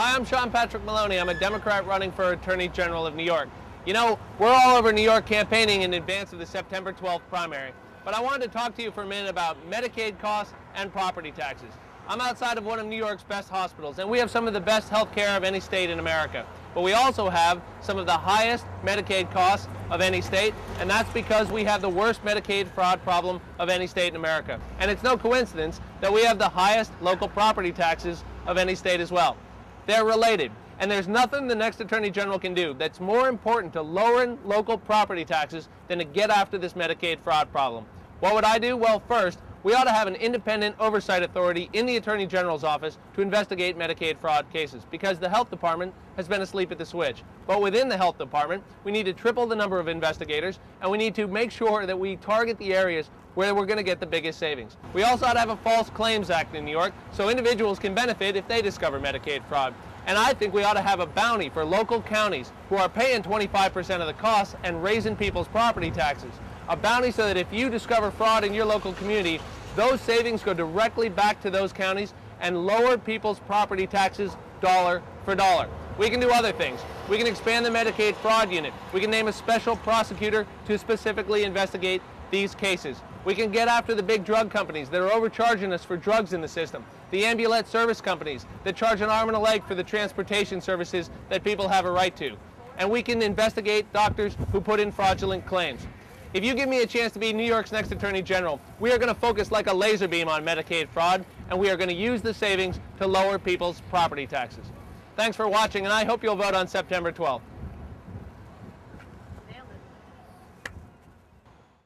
Hi, I'm Sean Patrick Maloney. I'm a Democrat running for Attorney General of New York. You know, we're all over New York campaigning in advance of the September 12th primary. But I wanted to talk to you for a minute about Medicaid costs and property taxes. I'm outside of one of New York's best hospitals, and we have some of the best health care of any state in America. But we also have some of the highest Medicaid costs of any state, and that's because we have the worst Medicaid fraud problem of any state in America. And it's no coincidence that we have the highest local property taxes of any state as well. They're related, and there's nothing the next Attorney General can do that's more important to lowering local property taxes than to get after this Medicaid fraud problem. What would I do? Well, first, we ought to have an independent oversight authority in the Attorney General's office to investigate Medicaid fraud cases, because the Health Department has been asleep at the switch. But within the Health Department, we need to triple the number of investigators, and we need to make sure that we target the areas where we're going to get the biggest savings. We also ought to have a False Claims Act in New York so individuals can benefit if they discover Medicaid fraud. And I think we ought to have a bounty for local counties who are paying 25% of the costs and raising people's property taxes. A bounty so that if you discover fraud in your local community, those savings go directly back to those counties and lower people's property taxes dollar for dollar. We can do other things. We can expand the Medicaid fraud unit. We can name a special prosecutor to specifically investigate these cases. We can get after the big drug companies that are overcharging us for drugs in the system. The ambulance service companies that charge an arm and a leg for the transportation services that people have a right to. And we can investigate doctors who put in fraudulent claims. If you give me a chance to be New York's next Attorney General, we are going to focus like a laser beam on Medicaid fraud, and we are going to use the savings to lower people's property taxes. Thanks for watching, and I hope you'll vote on September 12th.